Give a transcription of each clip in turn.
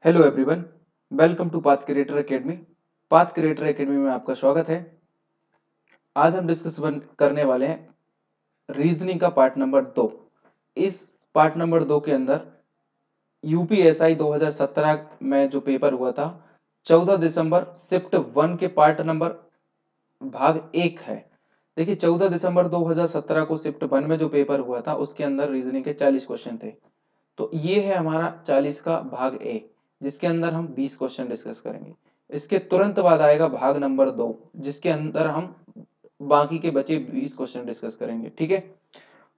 Hello everyone, welcome to path creator academy. Path creator academy में आपका स्वागत है। आज हम डिस्कस करने वाले हैं रीजनिंग का पार्ट नंबर 2। इस पार्ट नंबर 2 के अंदर यूपीएसआई 2017 में जो पेपर हुआ था 14 दिसंबर शिफ्ट 1 के पार्ट नंबर भाग 1 है। देखिए 14 दिसंबर 2017 को शिफ्ट 1 में जो पेपर हुआ था उसके अंदर रीजनिंग के 40 क्वेश्चन थे। तो ये है हमारा 40 का भाग ए, जिसके अंदर हम 20 क्वेश्चन डिस्कस करेंगे। इसके तुरंत बाद आएगा भाग नंबर 2, जिसके अंदर हम बाकी के बचे 20 क्वेश्चन डिस्कस करेंगे। ठीक है,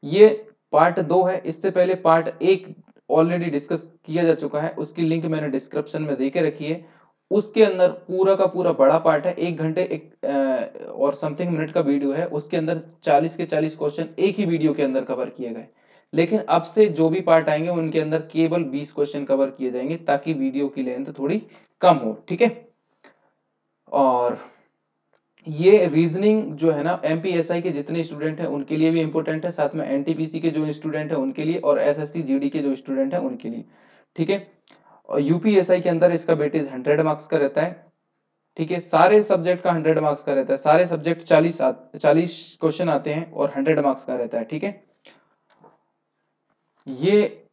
ये पार्ट 2 है। इससे पहले पार्ट 1 ऑलरेडी डिस्कस किया जा चुका है, उसकी लिंक मैंने डिस्क्रिप्शन में दे के रखी है। उसके अंदर पूरा का पूरा बड़ा पार्ट है, 1 घंटे और समथिंग मिनट का वीडियो है। उसके अंदर 40 के 40 क्वेश्चन एक ही वीडियो के अंदर कवर किए गए। लेकिन अब से जो भी पार्ट आएंगे उनके अंदर केवल 20 क्वेश्चन कवर किए जाएंगे, ताकि वीडियो की लेंथ थोड़ी कम हो। ठीक है, और ये रीजनिंग जो है ना एमपीएसआई के जितने स्टूडेंट हैं उनके लिए भी इंपॉर्टेंट है, साथ में एनटीपीसी के जो स्टूडेंट हैं उनके लिए, और एसएससी जीडी के जो स्टूडेंट हैं उनके लिए। ठीक है, और यूपीएसआई के अंदर इसका वेटेज 100 मार्क्स का रहता है। ठीक है, सारे सब्जेक्ट का 100 मार्क्स का रहता है। सारे सब्जेक्ट 40 क्वेश्चन आते हैं और 100 मार्क्स का रहता है। ठीक है, ये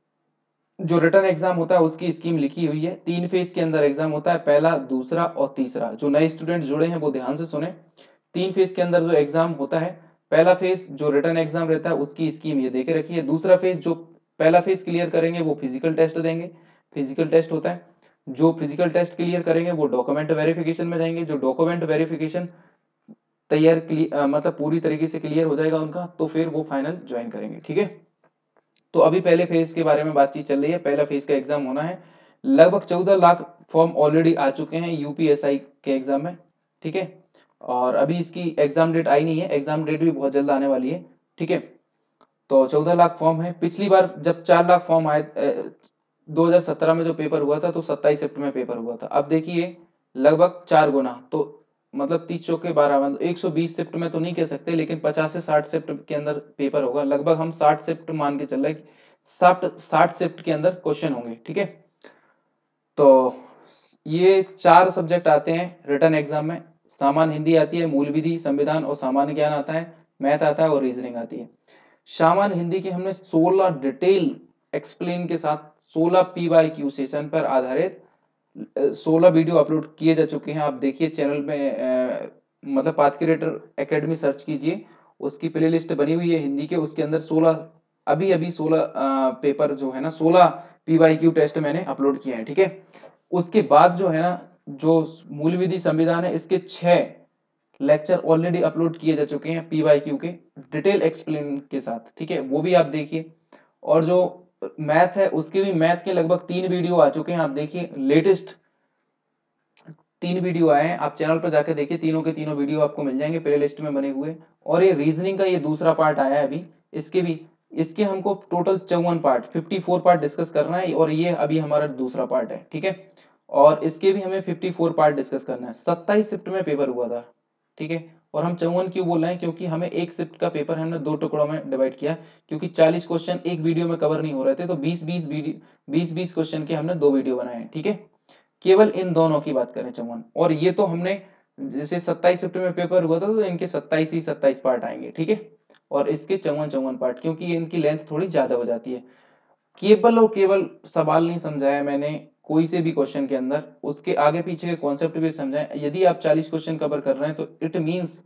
जो रिटर्न एग्जाम होता है उसकी स्कीम लिखी हुई है। 3 फेज के अंदर एग्जाम होता है, पहला, दूसरा और तीसरा। जो नए स्टूडेंट जुड़े हैं वो ध्यान से सुने। 3 फेज के अंदर जो एग्जाम होता है, पहला फेज जो रिटर्न एग्जाम रहता है उसकी स्कीम ये देके रखी है। दूसरा फेज जो पहला फेज क्लियर करेंगे वो फिजिकल टेस्ट देंगे, फिजिकल टेस्ट होता है। जो फिजिकल टेस्ट क्लियर करेंगे वो डॉक्यूमेंट वेरिफिकेशन में जाएंगे। जो डॉक्यूमेंट वेरिफिकेशन मतलब पूरी तरीके से क्लियर हो जाएगा उनका, तो फिर वो फाइनल ज्वाइन करेंगे। ठीक है, तो अभी पहले फेज के बारे में बातचीत चल रही है। पहला फेज का एग्जाम होना है। लगभग 14 लाख फॉर्म ऑलरेडी आ चुके हैं यूपीएसआई के एग्जाम में। ठीक है, और अभी इसकी एग्जाम डेट आई नहीं है, एग्जाम डेट भी बहुत जल्द आने वाली है। ठीक है, तो 14 लाख फॉर्म है। पिछली बार जब 4 लाख फॉर्म आए 2017 में जो पेपर हुआ था तो 27 शिफ्ट में पेपर हुआ था। अब देखिए लगभग 4 गुना, तो मतलब 30 चौके 12, मतलब 120 शिफ्ट में तो नहीं कह सकते, लेकिन 50 से 60 शिफ्ट के अंदर पेपर होगा। लगभग हम 60 शिफ्ट मान के चल रहे हैं, 60 शिफ्ट के अंदर क्वेश्चन होंगे। ठीक है, तो ये 4 सब्जेक्ट आते हैं रिटर्न एग्जाम में। सामान्य हिंदी आती है, मूल विधि, संविधान और सामान्य ज्ञान आता है, मैथ आता है और रीजनिंग आती है। सामान्य हिंदी की हमने 16 डिटेल एक्सप्लेन के साथ 16 पीवाईक्यू सेशन पर आधारित 16 वीडियो अपलोड किए जा चुके हैं। आप देखिए चैनल में मतलब पाथ क्रिएटर एकेडमी सर्च कीजिए, उसकी प्लेलिस्ट बनी हुई है हिंदी के। उसके अंदर 16 अभी अभी 16 पेपर जो है ना 16 पीवाईक्यू टेस्ट मैंने अपलोड किए हैं। ठीक है, उसके बाद जो है ना जो मूल विधि संविधान है इसके 6 लेक्चर ऑलरेडी अपलोड किए जा चुके हैं पीवाईक्यू के डिटेल एक्सप्लेन के साथ। ठीक है, वो भी आप देखिए। और जो मैथ है उसके भी मैथ के लगभग 3 वीडियो आ चुके हैं। आप देखिए लेटेस्ट 3 वीडियो आए हैं, आप चैनल पर जाकर देखिए, तीनों के तीनों वीडियो आपको मिल जाएंगे प्ले लिस्ट में बने हुए। और ये रीजनिंग का ये दूसरा पार्ट आया है अभी, इसके भी इसके हमको टोटल 54 पार्ट 54 पार्ट डिस्कस करना है, और ये अभी हमारा दूसरा पार्ट है। ठीक है, और इसके भी हमें 54 पार्ट डिस्कस करना है। 27 शिफ्ट में पेपर हुआ था। ठीक है, और हम 54 क्यों बोल रहे हैं, क्योंकि हमें एक शिफ्ट का पेपर हमने 2 टुकड़ों में डिवाइड किया, क्योंकि 40 क्वेश्चन एक वीडियो में कवर नहीं हो रहे थे, तो 20-20 क्वेश्चन के हमने 2 वीडियो बनाए हैं। ठीक है, केवल इन दोनों की बात करें 54, और ये तो हमने जैसे 27 सितंबर में पेपर हुआ था तो इनके 27 ही 27 पार्ट आएंगे। ठीक है, और इसके 54 पार्ट, क्योंकि इनकी लेंथ थोड़ी ज्यादा हो जाती है। केवल और केवल सवाल नहीं समझाया मैंने कोई से भी क्वेश्चन के अंदर, उसके आगे पीछे के कॉन्सेप्ट भी समझाए। यदि आप 40 क्वेश्चन कवर कर रहे हैं तो इट मींस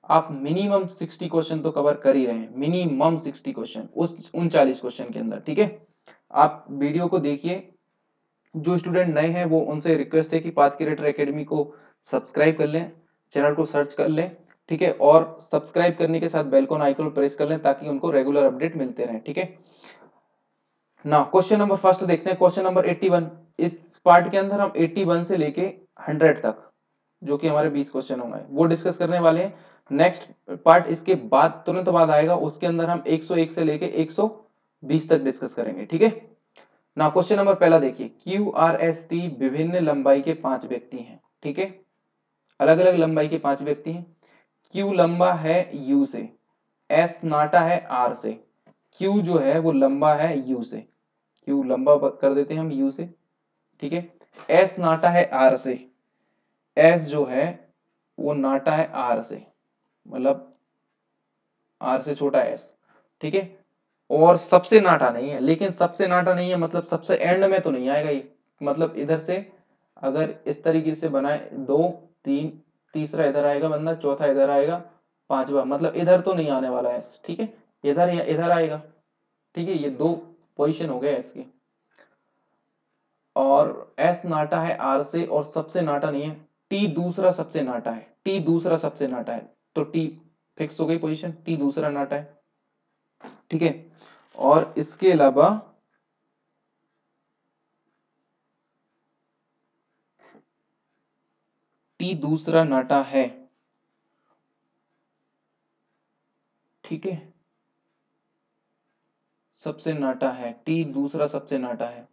आप मिनिमम 60 क्वेश्चन तो कवर कर ही रहे हैं, मिनिमम 60 क्वेश्चन उस उन 40 क्वेश्चन के अंदर। ठीक है, आप वीडियो को देखिए। जो स्टूडेंट नए हैं वो उनसे रिक्वेस्ट है कि पाथ क्रिएटर एकेडमी को सब्सक्राइब कर लें, चैनल को सर्च कर लें। ठीक है, और सब्सक्राइब करने के साथ बेल को आइकन प्रेस कर लें ताकि उनको रेगुलर अपडेट मिलते रहें। ठीक है ना, क्वेश्चन नंबर फर्स्ट देखते हैं, क्वेश्चन नंबर 81। इस पार्ट के अंदर हम 81 से लेके 100 तक जो कि हमारे 20 क्वेश्चन होंगे वो डिस्कस करने वाले हैं। नेक्स्ट पार्ट इसके बाद तुरंत बाद आएगा, उसके अंदर हम 101 से लेके 120 तक डिस्कस करेंगे। ठीक है ना, क्वेश्चन नंबर पहला देखिए, क्यू आर एस टी विभिन्न लंबाई के 5 व्यक्ति हैं। ठीक है, अलग अलग लंबाई के 5 व्यक्ति हैं। क्यू लंबा है यू से, एस नाटा है आर से। क्यू जो है वो लंबा है यू से, क्यू लंबा कर देते हैं हम यू से। ठीक है, एस नाटा है आर से, एस जो है वो नाटा है आर से, मतलब आर से छोटा है एस, ठीक है। और सबसे नाटा नहीं है, लेकिन सबसे नाटा नहीं है मतलब सबसे एंड में तो नहीं आएगा ये, मतलब इधर से अगर इस तरीके से बनाए, दो तीन, तीसरा इधर आएगा बंदा, चौथा इधर आएगा, पांचवा, मतलब इधर तो नहीं आने वाला एस, ठीक है, इधर या इधर आएगा, ठीक है। ये दो पोजीशन हो गया एस की। और एस नाटा है आर से और सबसे नाटा नहीं है, टी दूसरा सबसे नाटा है, टी दूसरा सबसे नाटा है, तो टी फिक्स हो गई पोजीशन, टी दूसरा नाटा है, ठीक है। और इसके अलावा टी दूसरा नाटा है, ठीक है, सबसे नाटा है, टी दूसरा सबसे नाटा है,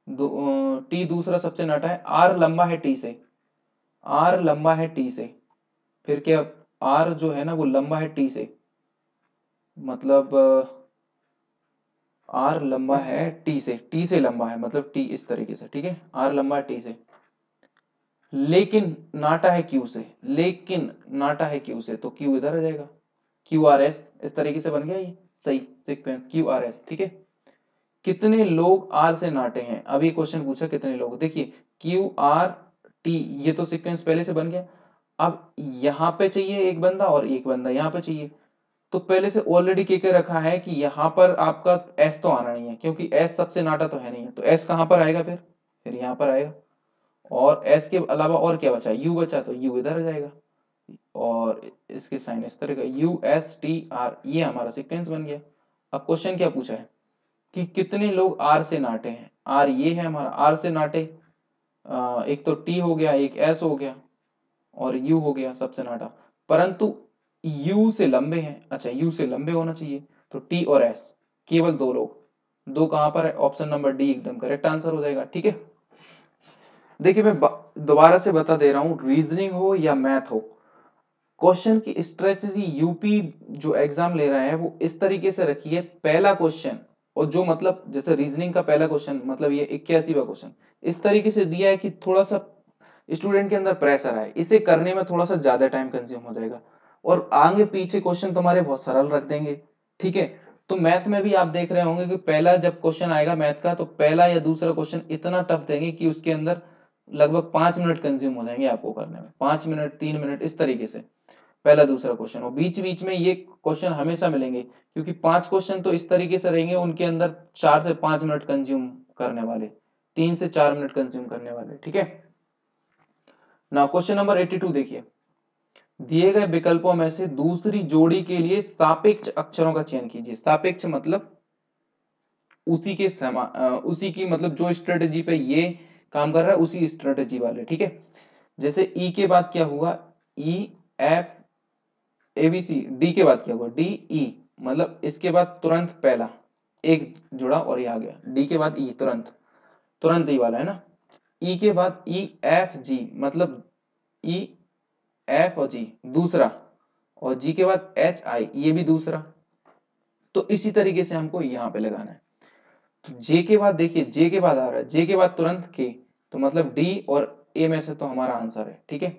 टी दूसरा सबसे नाटा है, आर लंबा है टी से, आर लंबा है टी से, फिर क्या, आर जो है ना वो लंबा है टी से, मतलब आर लंबा है टी से लंबा है, मतलब टी इस तरीके से, ठीक है, आर लंबा है टी से, लेकिन नाटा है क्यू से, लेकिन नाटा है क्यू से, तो क्यू इधर आ जाएगा, क्यू आर एस, इस तरीके से बन गया ये सही सीक्वेंस, क्यू आर एस, ठीक है। कितने लोग आर से नाटे हैं, अभी क्वेश्चन पूछा कितने लोग, देखिए क्यू आर टी, ये तो सीक्वेंस पहले से बन गया, अब यहाँ पे चाहिए एक बंदा और एक बंदा यहाँ पे चाहिए, तो पहले से ऑलरेडी के रखा है कि यहाँ पर आपका एस तो आना नहीं है, क्योंकि एस सबसे नाटा तो है नहीं है, तो एस कहाँ पर आएगा, फिर यहाँ पर आएगा, और एस के अलावा और क्या बचा, यू बचा, तो यू इधर आ जाएगा, और इसके साइन इस तरह का यू एस टी आर, ये हमारा सीक्वेंस बन गया। अब क्वेश्चन क्या पूछा है कि कितने लोग आर से नाटे हैं, आर ये है हमारा, आर से नाटे, एक तो टी हो गया, एक एस हो गया, और यू हो गया सबसे नाटा, परंतु यू से लंबे हैं, अच्छा यू से लंबे होना चाहिए, तो टी और एस, केवल दो लोग, दो कहां पर है, ऑप्शन नंबर डी एकदम करेक्ट आंसर हो जाएगा, ठीक है। देखिए मैं दोबारा से बता दे रहा हूं, रीजनिंग हो या मैथ हो, क्वेश्चन की स्ट्रेटजी यूपी जो एग्जाम ले रहा है वो इस तरीके से रखी है, पहला क्वेश्चन, और जो मतलब जैसे रीजनिंग का पहला क्वेश्चन, मतलब ये 81वां क्वेश्चन इस तरीके से दिया है कि थोड़ा सा स्टूडेंट के अंदर प्रेशर आए, इसे करने में थोड़ा सा ज्यादा टाइम कंज्यूम हो जाएगा, और आगे पीछे क्वेश्चन तुम्हारे बहुत सरल रख देंगे, ठीक है। तो मैथ में भी आप देख रहे होंगे कि पहला जब क्वेश्चन आएगा मैथ का, तो पहला या दूसरा क्वेश्चन इतना टफ देंगे कि उसके अंदर लगभग 5 मिनट कंज्यूम हो जाएंगे आपको करने में, 5 मिनट 3 मिनट इस तरीके से, पहला दूसरा क्वेश्चन, और बीच बीच में ये क्वेश्चन हमेशा मिलेंगे, क्योंकि 5 क्वेश्चन तो इस तरीके से रहेंगे उनके अंदर 4 से 5 मिनट कंज्यूम करने वाले, 3 से 4 मिनट कंज्यूम करने वाले, ठीक है ना। क्वेश्चन नंबर 82 देखिए, दिए गए विकल्पों में से दूसरी जोड़ी के लिए सापेक्ष अक्षरों का चयन कीजिए, सापेक्ष मतलब उसी के उसी की, मतलब जो स्ट्रेटेजी पे ये काम कर रहा है उसी स्ट्रेटेजी वाले, ठीक है। जैसे ई के बाद क्या हुआ, ई एफ एबीसी, डी के बाद क्या हुआ, डी ई, मतलब इसके बाद तुरंत पहला एक जुड़ा और ये आ गया, डी के बाद ई, तुरंत तुरंत ई वाला है ना, ई के बाद ई एफ जी, मतलब ई एफ और जी दूसरा, और जी के बाद एच आई, ये भी दूसरा, तो इसी तरीके से हमको यहाँ पे लगाना है। तो जे के बाद देखिए, जे के बाद आ रहा है, जे के बाद तुरंत के, तो मतलब डी और ए में से तो हमारा आंसर है, ठीक है।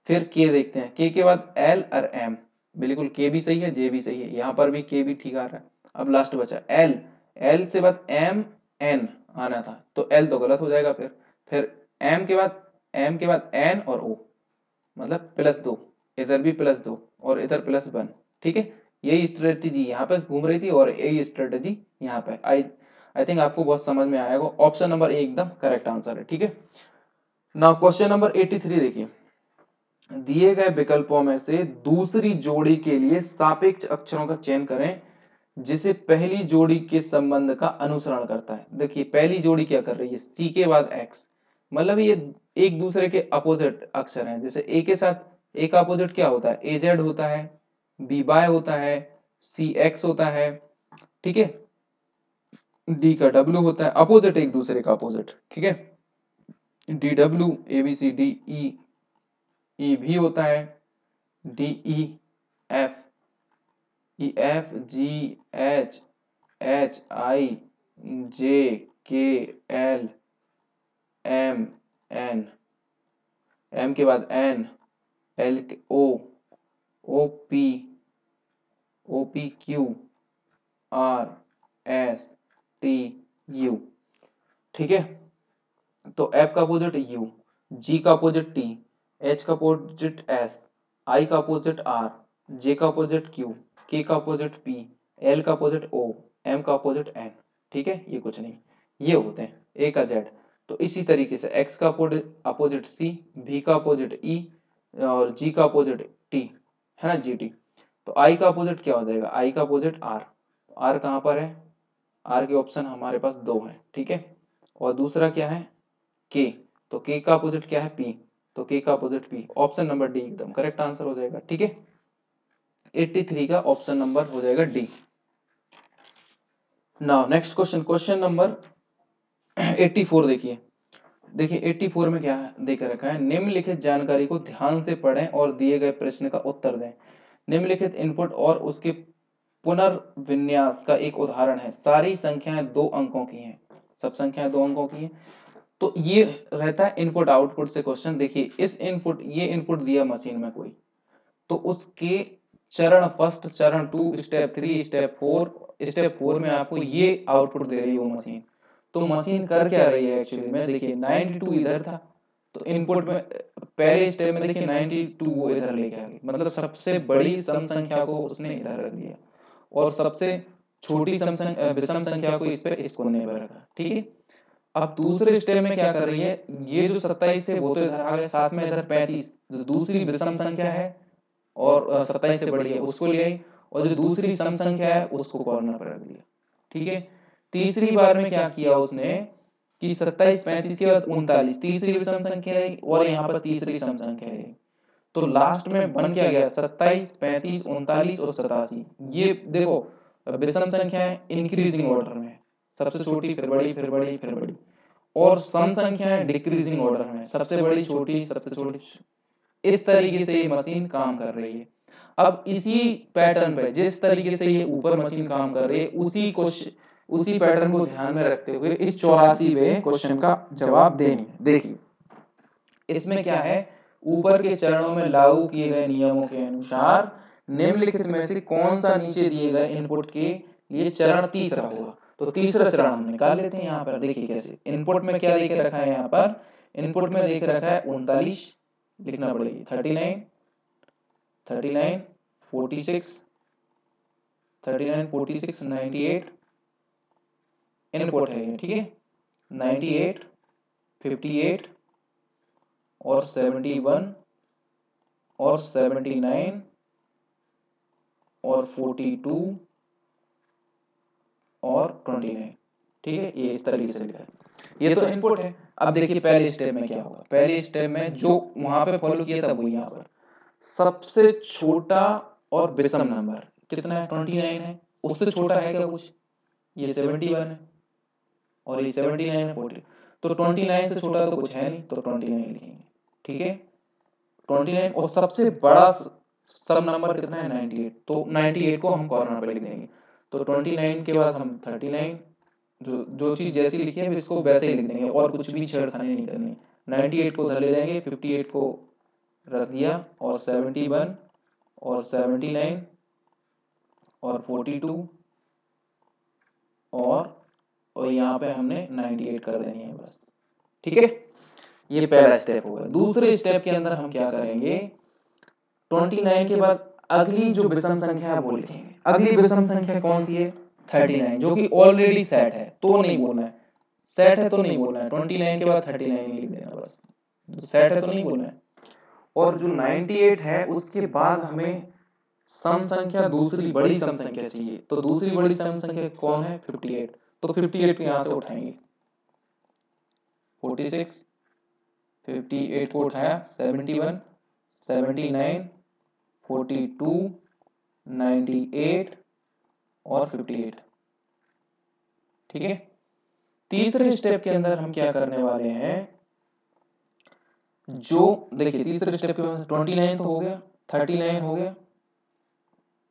फिर के देखते हैं, के बाद एल और एम, बिल्कुल के भी सही है, जे भी सही है, यहाँ पर भी के भी ठीक आ रहा है। अब लास्ट बचा एल, एल से बाद एम एन आना था, तो एल तो गलत हो जाएगा, फिर एम के बाद एन और ओ, मतलब +2, इधर भी +2 और इधर +1, ठीक है। यही स्ट्रेटेजी यहाँ पे घूम रही थी और यही स्ट्रेटेजी यहाँ पे, आई थिंक आपको बहुत समझ में आएगा, ऑप्शन नंबर ए एकदम करेक्ट आंसर है, ठीक है। नाउ क्वेश्चन नंबर 83 देखिए, दिए गए विकल्पों में से दूसरी जोड़ी के लिए सापेक्ष अक्षरों का चयन करें जिसे पहली जोड़ी के संबंध का अनुसरण करता है। देखिए पहली जोड़ी क्या कर रही है, सी के बाद एक्स, मतलब ये एक दूसरे के अपोजिट अक्षर हैं, जैसे ए के साथ ए का अपोजिट क्या होता है, ए जेड होता है, बी वाई होता है, सी एक्स होता है, ठीक है, डी का डब्ल्यू होता है, अपोजिट एक दूसरे का अपोजिट, ठीक है, D W, A B C D E, E भी होता है, D E F, E F G H H I J K L M N, M के बाद N, L O, O P Q, R S T U. ठीक है, तो F का opposite U, G का अपोजिट टी, एच का opposite S, I का opposite R, J का अपोजिट क्यू, के का अपोजिट पी, एल का अपोजिट ओ, एम का अपोजिट एन। ठीक है, ये कुछ नहीं, ये होते हैं ए का जेड। तो इसी तरीके से एक्स का अपोजिट सी, भी का अपोजिट ई, और जी का अपोजिट टी, है ना, जी टी। तो आई का अपोजिट क्या हो जाएगा, आई का अपोजिट आर। आर कहाँ पर है, आर के ऑप्शन हमारे पास दो हैं। ठीक है, और दूसरा क्या है, के, तो के का अपोजिट क्या है, पी, तो के का opposite P. Option number D एकदम करेक्ट आंसर हो जाएगा। ठीक है, 83 का ऑप्शन नंबर हो जाएगा D. Now next question, question number 84 देखिए। देखिए 84 में क्या दे के रखा है, निम्नलिखित जानकारी को ध्यान से पढ़ें और दिए गए प्रश्न का उत्तर दें। निम्नलिखित इनपुट और उसके पुनर्विन्यास का एक उदाहरण है। सारी संख्याएं 2 अंकों की हैं, सब संख्याएं 2 अंकों की हैं। तो ये रहता है इनपुट आउटपुट से क्वेश्चन। देखिए इस इनपुट, ये इनपुट दिया मशीन में कोई, तो उसके चरण फर्स्ट, चरण 2, स्टेप 3, स्टेप 4, स्टेप 4 में आपको ये आउटपुट दे रही है वो मशीन। तो मशीन कर क्या रही है एक्चुअली में, देखिए 92 इधर था, तो इनपुट में पहले स्टेप में देखिए 92 वो इधर लेके आ गई, मतलब सबसे बड़ी सम संख्या को उसने इधर रख दिया और सबसे छोटी विषम संख्या को इस पे इस कोने पर रखा। ठीक है, अब दूसरे स्टेप में क्या कर रही है, ये जो 27 थे वो तो इधर आ गए, साथ में इधर 35 जो दूसरी विषम संख्या है और 27 से बड़ी है उसको ले आई, और जो दूसरी सम संख्या है उसको कॉर्नर पर रख दिया। ठीक है, तीसरी बार में क्या किया उसने कि 27 35 के बाद 39 तीसरी विषम संख्या आई, और यहाँ पर तीसरी सम संख्या आई। तो लास्ट में बन क्या गया, 27 35 39 और 87। ये देखो विषम संख्या है इंक्रीजिंग ऑर्डर में, सबसे छोटी फिर बड़ी फिर बड़ी फिर बड़ी, और सम संख्याएं डिक्रीजिंग ऑर्डर में, सबसे बड़ी छोटी सबसे छोटी। इस तरीके से ये मशीन काम कर रही है। अब इसी पैटर्न पे जिस तरीके से ये ऊपर मशीन काम कर रही है, उसी पैटर्न को ध्यान में रखते हुए इस 84वें क्वेश्चन का जवाब देंगे। देखिए इसमें क्या है, ऊपर के चरणों में लागू किए गए नियमों के अनुसार निम्नलिखित में से कौन सा नीचे दिए गए इनपुट के लिए चरण तीसरा होगा। तो तीसरा चरण हम निकाल लेते हैं। यहाँ पर देखिए कैसे इनपुट में क्या देके रखा है, यहाँ पर इनपुट में देख रखा है 39 लिखना पड़ेगी, 39 39 46 39 46 98 इनपुट है ये। ठीक है, 98 58 और 71 और 79 और 42 और 29। ठीक है, ये इस तरीके से लिखा है, ये तो इनपुट है। अब देखिए पहले स्टेप में क्या होगा, पहले स्टेप में जो वहां पे फॉलो किया था वो यहाँ पर सबसे छोटा और विषम नंबर कितना है, 29 है। उससे छोटा है क्या कुछ, ये 71 है और ये 79 है 40, तो 29 से छोटा तो कुछ है नहीं, तो 29 लिखेंगे। ठीक है, 29 और सबसे बड़ा सब नंबर कितना है, 98, तो 98 को हम कॉर्नर पे लिख देंगे। तो 29 के बाद हम 39, जो चीज जैसी लिखी है इसको वैसे ही लिख देंगे और कुछ भी छेड़खानी नहीं करनी। 98 को उधर ले जाएंगे, 58 को रख दिया और 71 और 79 और 42 और यहाँ पे हमने 98 कर देनी है बस। ठीक है, ये पहला स्टेप होगा। दूसरे स्टेप के अंदर हम क्या करेंगे, 29 के बाद अगली जो विषम संख्या है वो लिखेंगे। अगली विषम संख्या कौन सी है, 39, जो कि ऑलरेडी सेट है, तो नहीं बोलना है, सेट है तो नहीं बोलना है, 29 के बाद 39 लिख देना बस, सेट है तो नहीं बोलना है। और जो 98 है उसके बाद हमें सम संख्या दूसरी बड़ी सम संख्या चाहिए, तो दूसरी बड़ी सम संख्या कौन है, 58, तो 58 को यहां से उठाएंगे, 46 58 को उठाया, 71 79 42 98 और 58। ठीक है, तीसरे स्टेप के अंदर हम क्या करने वाले हैं, जो देखिए तीसरे स्टेप के बाद 29 तो हो गया, 39 हो गया,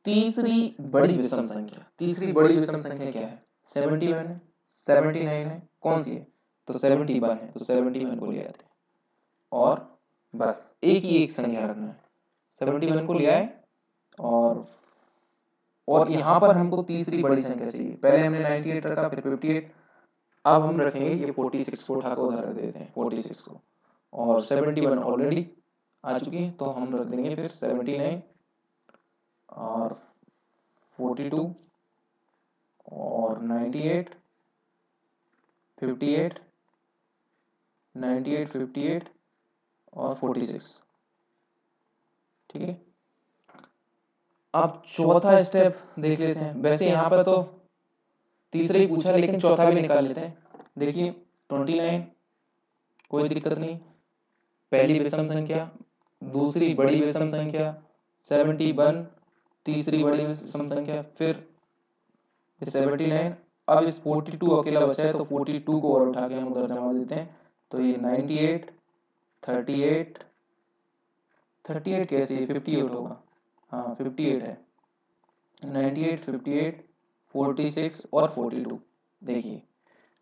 तीसरी बड़ी विषम संख्या, तीसरी बड़ी विषम संख्या क्या है, 71 है, 79 है, कौन सी है, तो 71 है, तो 71 को ले आते हैं। और बस एक ही एक संख्या रखना है। 71 को लिया है और यहाँ पर हमको तीसरी बड़ी संख्या चाहिए। पहले हमने 98 रखा, फिर 58, अब हम रखेंगे ये 46 को उठा कर उधर रख देते हैं 46 को, और 71 ऑलरेडी आ चुकी है तो हम रख देंगे फिर 79 और 42 और 98 58 98 58 और 46। ठीक है, अब चौथा स्टेप देख लेते हैं। वैसे यहाँ पर तो तीसरा ही पूछा लेकिन चौथा भी निकाल लेते हैं। देखिए 29 कोई दिक्कत नहीं, पहली विषम संख्या, दूसरी बड़ी विषम संख्या 71, तीसरी बड़ी विषम संख्या, फिर 79। अब इस 42 अकेला बचा है तो 42 को और उठा के हम उधर जमा देते हैं तो ये 98 38 38 कैसे 58 होगा, हाँ 58 है, 98 58 46 और 42। देखिए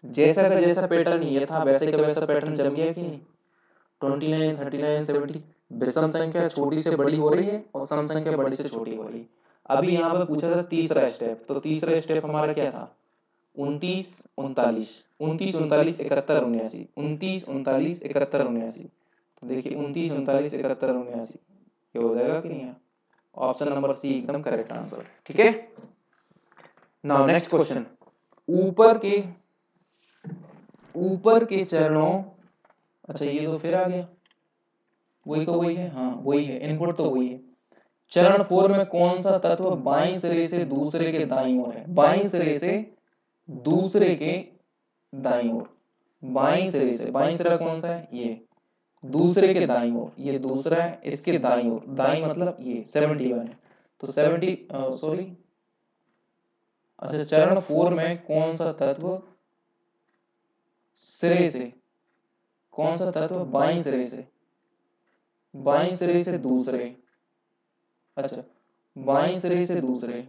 जैसा का जैसा पैटर्न ये था वैसे का वैसा पैटर्न जम गया कि नहीं। 29 39 70 विषम संख्या छोटी से बड़ी हो रही है और सम संख्या बड़ी से छोटी हो रही है। अभी यहाँ पर पूछा था तीसरा स्टेप, तो तीसरा स्टेप हमारा क्या था, 29 39 29 39 71 79 29 39 71 79। तो देखिए 29 39 71 79 ये हो जाएगा कि नहीं, ऑप्शन नंबर सी एकदम करेक्ट आंसर। ठीक है, नाउ नेक्स्ट क्वेश्चन। ऊपर के चरणों, अच्छा ये तो फिर आ गया, वही का वही है, हाँ वही है, इनपुट तो वही है। चरण 4 में कौन सा तत्व बाईं सिरे से दूसरे के दाईं ओर है, बाईं सिरे से दूसरे के दाईं ओर, बाईं सिरे से, बाईं सिरा कौन सा है, ये दूसरे के दाईं ओर, ये दूसरा है, इसके दाईं ओर, दाईं मतलब ये 71 है तो 70 सॉरी, अच्छा चरण 4 में कौन सा तत्व सिरे से, कौन सा तत्व बाईं सिरे से, बाईं सिरे से दूसरे, अच्छा बाईं सिरे से दूसरे,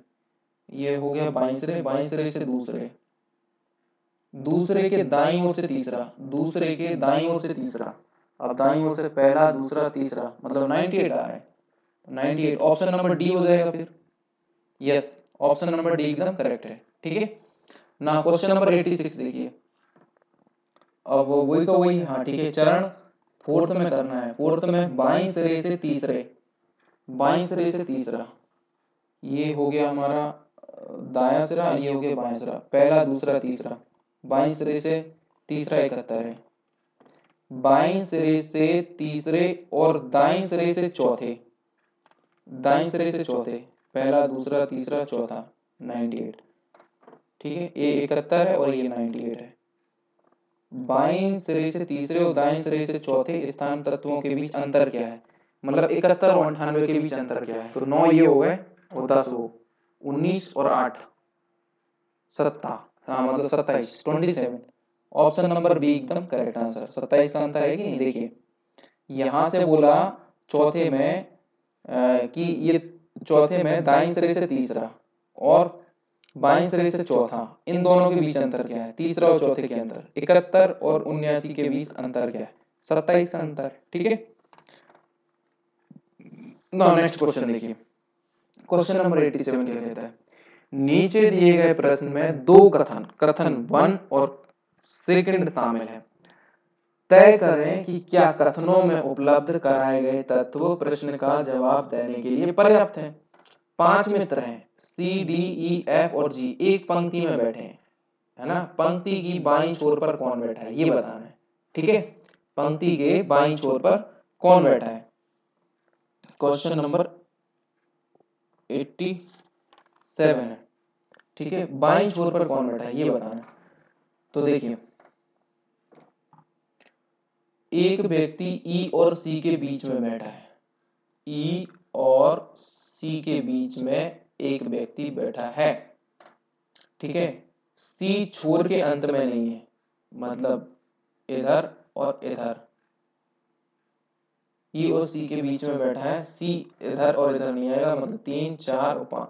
ये हो गया बाईं सिरे, बाईं सिरे से दूसरे, दूसरे के दाईं ओर से तीसरा, दूसरे के दाईं ओर से तीसरा, अब दाईं ओर से पहला दूसरा तीसरा मतलब 98 आ रहा है, 98 ऑप्शन नंबर डी हो जाएगा फिर। यस, ऑप्शन नंबर डी एकदम करेक्ट है। ठीक है ना, क्वेश्चन नंबर 86 देखिए, अब वही का वही, हाँ ठीक है, चरण फोर्थ में करना है, फोर्थ में बाईं सिरे से तीसरे, बाईं सिरे से तीसरा, ये हो गया हमारा दायां सिरा, ये हो गया बायां सिरा, पहला दूसरा तीसरा, बाईं सिरे से तीसरा 71 है, बाईं सिरे से तीसरे और दाईं सिरे से चौथे, दाईं सिरे से चौथे, पहला दूसरा तीसरा चौथा 98। ठीक है, ये 71 है और ये 98 है। बाईं सिरे से तीसरे और दाईं सिरे से चौथे स्थान तत्वों के बीच अंतर क्या है, मतलब 71 और 98 के बीच अंतर क्या है, तो 9 ये हो गए और 10 वो, 19 और 8 17, हाँ मतलब 27 27, ऑप्शन नंबर बी एकदम करेक्ट आंसर। 27 का अंतर है कि नहीं, देखिए यहां से बोला चौथे में कि ये चौथे में दाईं सिरे से तीसरा और बाईं सिरे से चौथा, इन दोनों के बीच अंतर क्या है, तीसरा और चौथे के अंतर, 71 और 79 के बीच अंतर क्या है, 27 का अंतर। ठीक है, नाउ नेक्स्ट क्वेश्चन देखिए, क्वेश्चन नंबर 87 क्या कहता है, नीचे दिए गए प्रश्न में दो कथन 1 और सेकंड शामिल है, तय करें कि क्या कथनों में उपलब्ध कराए गए तत्व प्रश्न का जवाब देने के लिए पर्याप्त हैं। 5 मित्र हैं, सी डी ई एफ और जी एक पंक्ति में बैठे हैं, है ना, पंक्ति की बाईं छोर पर कौन बैठा है ये बताना है। ठीक है, पंक्ति के बाईं छोर पर कौन बैठा है, क्वेश्चन नंबर 87 है। ठीक है, बाईं छोर पर कौन बैठा है ये बताना है। तो देखिए एक व्यक्ति ई और सी के बीच में बैठा है, ई और सी के बीच में एक व्यक्ति बैठा है। ठीक है, सी छोर के अंत में नहीं है, मतलब इधर और इधर, ई और सी के बीच में बैठा है, सी इधर और इधर नहीं आएगा, मतलब 3 4 और 5,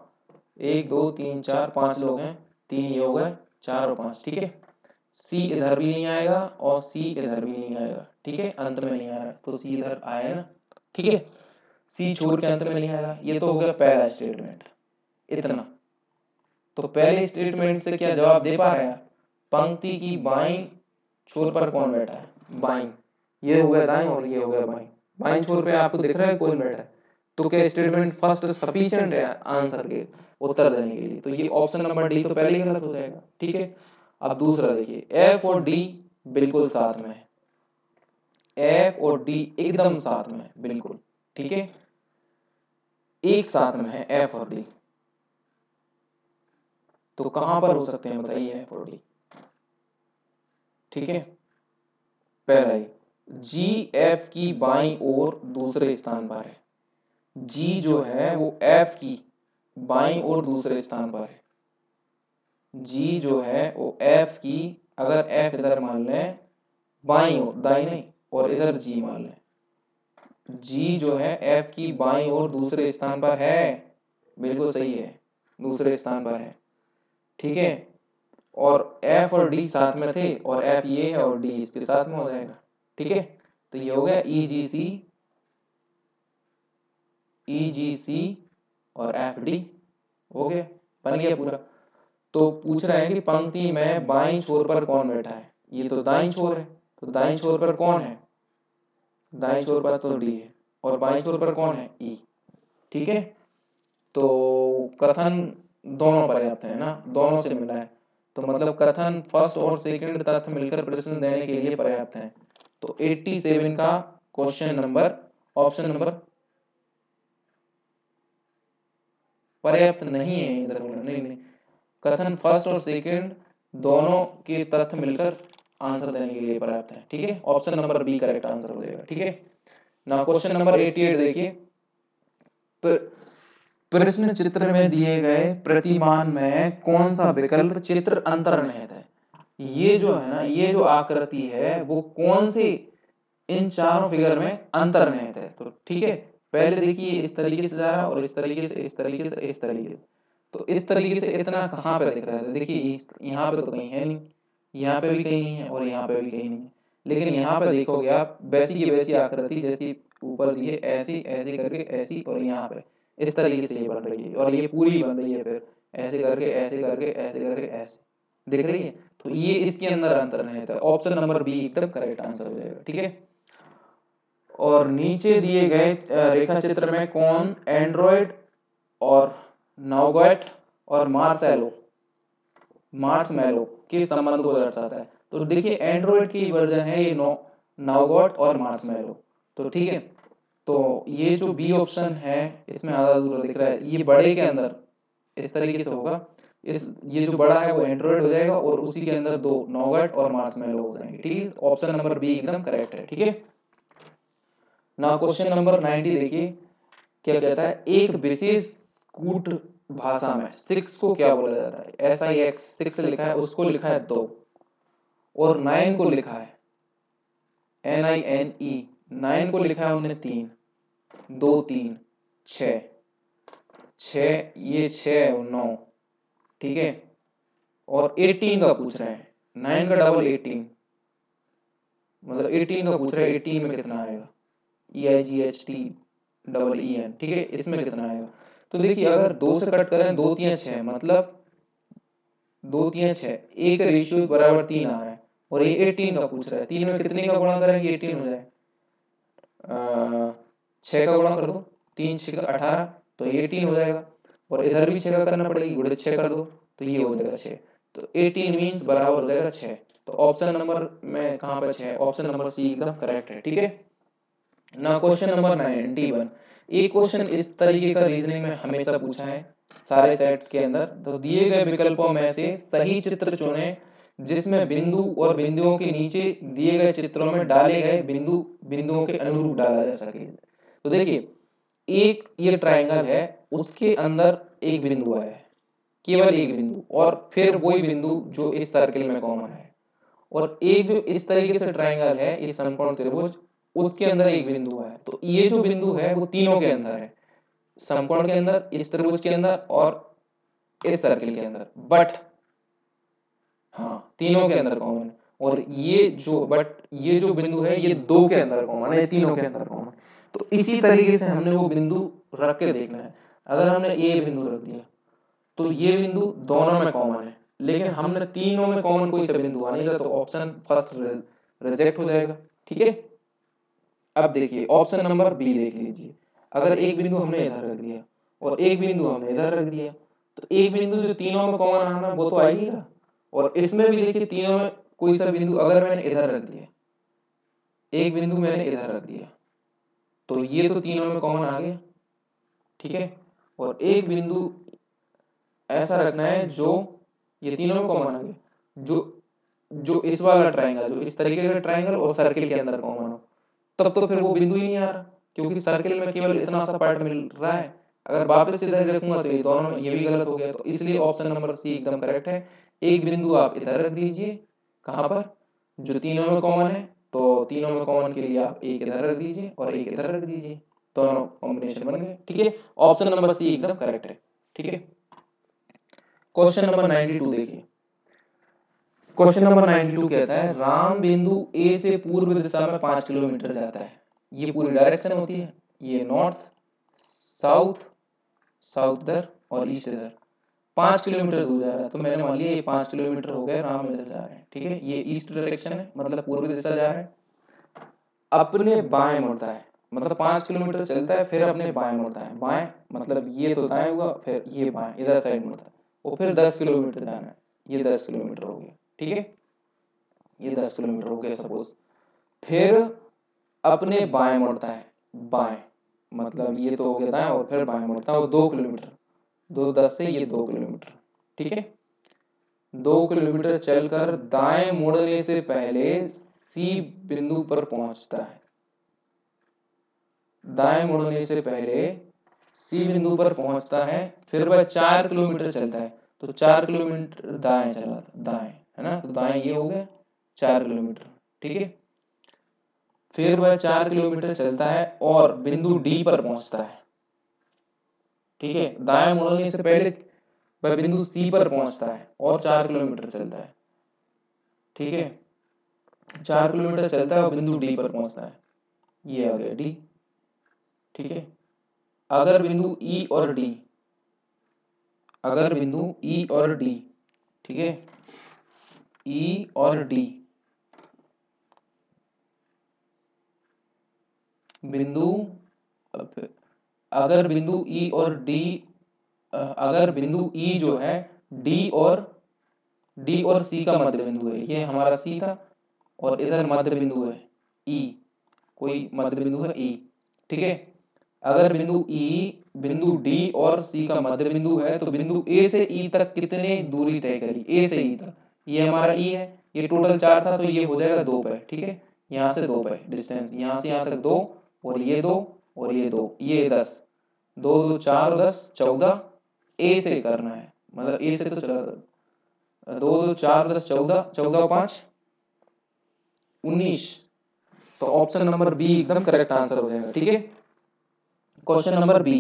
1 2 3 4 5 लोग हैं, 3 ये हो गए 4 और 5। ठीक है, सी इधर भी नहीं आएगा और सी इधर भी नहीं आएगा, ठीक है, अंत में नहीं आ रहा, तो सी इधर आया ना, ठीक है, सी छोड़ के अंत में नहीं आएगा। ये तो हो गया पहला स्टेटमेंट, इतना। तो पहले स्टेटमेंट से क्या जवाब दे पा रहे हैं? पंक्ति की बाईं छोर पर कौन बैठा है? बाईं, ये हो गया दाईं और ये हो गया बाईं। बाईं छोर पे आपको दिख रहा है कौन बैठा है? तो क्या स्टेटमेंट फर्स्ट सफिशिएंट है आंसर के उत्तर देने के लिए? तो ये ऑप्शन नंबर डी तो पहले ही गलत हो जाएगा, ठीक है। अब दूसरा देखिए, एफ और डी बिल्कुल साथ में है, एफ और डी एकदम साथ में है, बिल्कुल, ठीक है, एक साथ में है एफ और डी। तो कहां पर हो सकते हैं बताइए एफ और डी? ठीक है, पहला ही जी एफ की बाईं ओर दूसरे स्थान पर है, जी जो है वो एफ की बाईं ओर दूसरे स्थान पर है, जी जो है वो एफ की, अगर एफ इधर मान लें बाईं ओर, दाईं नहीं, और इधर जी मान लें, जी जो है एफ की बाईं ओर दूसरे स्थान पर है, बिल्कुल सही है, दूसरे स्थान पर है, ठीक है। और एफ और डी साथ में थे, और एफ ये है और डी इसके साथ में हो जाएगा, ठीक है। तो ये हो गया ई जी सी और एफ डी, हो गया, बन गया पूरा। तो पूछ रहे हैं कि पंक्ति में बाईं छोर पर कौन बैठा है? ये तो दाईं छोर है, तो दाईं छोर पर कौन है? दाईं छोर पर तो डी है, और बाईं छोर पर कौन है? ई, ठीक है। तो कथन दोनों पर्याप्त है ना, दोनों से मिला है, तो मतलब कथन फर्स्ट और सेकंड तथ्य मिलकर प्रश्न देने के लिए पर्याप्त है। तो 87 का क्वेश्चन नंबर, ऑप्शन नंबर पर्याप्त नहीं है इधर, नहीं नहीं, कथन फर्स्ट और सेकंड दोनों के तथ्य मिलकर आंसर देने के लिए पर्याप्त है, ठीक है, option number B correct answer हो जाएगा, ठीक है ना। क्वेश्चन नंबर 88 देखिए, प्रश्न चित्र में दिए गए प्रतिमान में कौन सा विकल्प चित्र अंतर्निहित है? ये जो है ना, ये जो आकृति है वो कौन से इन चारों फिगर में अंतर्निहित है? तो ठीक है, पहले देखिए इस तरीके से जा रहा है, और इस तरीके से, इस तरीके से, इस तरीके से। तो इस तरीके से इतना कहाँ पे दिख रहा है? तो देखिए यहाँ पे तो कहीं है नहीं, यहाँ पे भी कहीं नहीं है, और यहाँ पे भी कहीं नहीं है। लेकिन यहाँ पे देखोगे आप, वैसी की वैसी आकृति जैसी ऊपर दी है, ऐसी ऐसे करके ऐसी, और यहाँ पे इस तरीके से ये बन रही है, और ये पूरी बन रही है, फिर ऐसे करके ऐसे करके ऐसे करके ऐसे दिख रही है। तो ये इसके अंदर अंतर्निहित है, ऑप्शन नंबर बी एकदम करेक्ट आंसर हो जाएगा, ठीक है। और नीचे दिए गए रेखा चित्र में कौन एंड्रॉइड और नौगेट और मार्शमैलो के संबंध को दर्शाता है? तो देखिए एंड्रॉइड की वर्जन है ये नौगेट और मार्शमैलो, तो ठीक है। तो ये जो बी ऑप्शन है इसमें आधा अधूरा दिख रहा है, ये बड़े के अंदर इस तरीके से होगा, इस ये जो बड़ा है वो एंड्रॉइड हो जाएगा, और उसी के अंदर दो नौगेट और मार्शमैलो हो जाएंगे, ठीक है, ऑप्शन नंबर बी एकदम करेक्ट है, ठीक है ना। क्वेश्चन नंबर 90 देखिए, क्या कहता है, एक विशेष कूट भाषा में 6 को क्या बोला जाता है? SIX 6 लिखा है, उसको लिखा है 2, और 9 को लिखा है NINE, 9 को लिखा है उन्होंने 3, 2 3 6, 6 ये 6 और 9, ठीक है। और 18 का पूछ रहे हैं, 9 का डबल 18, मतलब 18 का पूछ रहे हैं, 18 में कितना आएगा? EIGHT ठीक है, इसमें कितना आएगा? तो देखिए अगर 2 से कट करें, 2 3 6, मतलब 2 3 6, एक रेशियो बराबर 3 आ रहा है, और ये 18 का पूछ रहा है, 3 में कितने का गुणा करेंगे 18 हो जाए? 6 का गुणा कर दो, 3 6 का 18, तो 18 हो जाएगा, और इधर भी 6 का करना पड़ेगी, गुणित 6 कर दो, तो ये हो जाएगा 6, तो 18 मीन्स बराबर हो जाएगा 6। तो ऑप्शन नंबर में कहाँ पे 6? ऑप्शन नंबर सी एकदम करेक्ट है, ठीक है ना। क्वेश्चन नंबर 91, एक क्वेश्चन इस तरीके का रीजनिंग में हमेशा पूछा है सारे सेट्स के अंदर, तो दिए गए विकल्पों में से सही चित्र चुनें जिसमें बिंदु और बिंदुओं के नीचे दिए गए चित्रों में डाले गए बिंदुओं के अनुरूप डाला जा सके। तो देखिए एक ये ट्रायंगल है, उसके अंदर एक बिंदु है, केवल एक बिंदु, और फिर वही बिंदु जो इस सर्किल में कॉमन है, और एक जो इस तरीके से ट्रायंगल है, ये समकोण त्रिभुज, उसके अंदर एक बिंदु है। तो ये जो बिंदु है वो तीनों के अंदर है, समकोण के अंदर, इस त्रिभुज के अंदर, और इस सर्किल के अंदर। बट हाँ, तीनों के अंदर कॉमन है। और ये जो ये जो बिंदु है ये 2 के अंदर कॉमन है, तीनों के अंदर कॉमन। तो इसी तरीके से हमने वो बिंदु रख के देखना है। अगर हमने ये बिंदु रख दिया तो ये बिंदु दोनों में कॉमन है, लेकिन हमने तीनों में कॉमन कोई सा बिंदु आ नहीं रहा, तो ऑप्शन फर्स्ट रिजेक्ट हो जाएगा। ठीक है, अब देखिए ऑप्शन नंबर बी देख लीजिए। अगर एक बिंदु हमने इधर रख दिया और एक बिंदु हमने इधर रख दिया, तो एक बिंदु जो तीनों में कॉमन आना वो तो आ ही नहीं रहा। और इसमें भी देखिए तीनों में कोई सा बिंदु अगर मैंने इधर रख दिया, एक बिंदु मैंने इधर रख दिया, तो ये तो तीनों में कॉमन आ गया। ठीक है, और एक बिंदु ऐसा रखना है जो ये तीनों में कॉमन आ गया, जो जो इस वाला ट्रायंगल, जो इस तरीके का ट्रायंगल और सर्किल के अंदर कॉमन हो, तब तो फिर वो बिंदु ही नहीं आ रहा, क्योंकि सर्किल में केवल इतना सा पार्ट मिल रहा है। अगर वापस से इधर रखूंगा तो ये दोनों में ये भी गलत हो गया, तो इसलिए ऑप्शन नंबर सी एकदम करेक्ट है। एक बिंदु आप इधर रख दीजिए, कहाँ पर, जो तीनों में कॉमन है, तो तीनों में कॉमन के लिए आप एक इधर रख दीजिए और एक इधर रख दीजिए, दोनों कॉम्बिनेशन बन गए। ठीक है, ऑप्शन नंबर सी एकदम करेक्ट है। ठीक है, क्वेश्चन नंबर 92 देखिए। क्वेश्चन नंबर 92 कहता है राम बिंदु ए से पूर्व दिशा में 5 किलोमीटर जाता है। ये पूरी डायरेक्शन होती है, ये नॉर्थ, साउथ, साउथ इधर और ईस्ट इधर, 5 किलोमीटर दूर जा रहा है। तो मैंने मान लिया ये 5 किलोमीटर हो गए, राम इधर जा रहे हैं। ठीक है, ये ईस्ट डायरेक्शन है, मतलब पूर्व दिशा जा रहा है। अपने बाएं मुड़ता है, मतलब 5 किलोमीटर चलता है फिर अपने बाएं मुड़ता है। बाएं मतलब ये तो दाएं हुआ, फिर ये बाएं इधर साइड मुड़ता है, और फिर 10 किलोमीटर जाना है। ये 10 किलोमीटर हो गया। ठीक है, ये 10 किलोमीटर हो गया सपोज। फिर अपने बाएं मुड़ता है, बाएं मतलब ये तो हो गया दाएं, और फिर बाएं मुड़ता है, और 2 किलोमीटर, 10 से ये 2 किलोमीटर। ठीक है, 2 किलोमीटर चलकर दाएं मुड़ने से पहले सी बिंदु पर पहुंचता है। दाएं मुड़ने से पहले सी बिंदु पर पहुंचता है, फिर वह 4 किलोमीटर चलता है। तो 4 किलोमीटर दाएं चला, दाएं है ना, तो दाएं ये हो गया 4 किलोमीटर। ठीक है, फिर वह 4 किलोमीटर चलता है और बिंदु डी पर पहुंचता है। ठीक है, दाएं मुड़ने से पहले वह बिंदु सी पर पहुंचता है और 4 किलोमीटर चलता है। ठीक है, 4 किलोमीटर चलता है और बिंदु डी पर पहुंचता है, ये आ गया डी। ठीक है, अगर बिंदु ई और डी, अगर बिंदु ई और डी, ठीक है, ई और डी बिंदु, अगर बिंदु ई और डी, अगर बिंदु ई जो है डी और सी का मध्य बिंदु है, ये हमारा सी था और इधर मध्य बिंदु है ई, कोई मध्य बिंदु है ई। ठीक है, अगर बिंदु ई बिंदु डी और सी का मध्य बिंदु है, तो बिंदु ए से ई तक कितने दूरी तय करी, ए से ई तक, ये हमारा ई है, ये टोटल 4 था, तो ये हो जाएगा 2 पे। ठीक है, यहाँ से 2 पे डिस्टेंस, यहाँ से यहाँ तक 2, और ये 2 और ये 2, ये 10, 2 2 4 10 14, ए से करना है, मतलब ए से तो चला 2 2 4 10 14, 14 5 19, तो ऑप्शन नंबर बी एकदम करेक्ट आंसर हो जाएगा। ठीक है, question number B,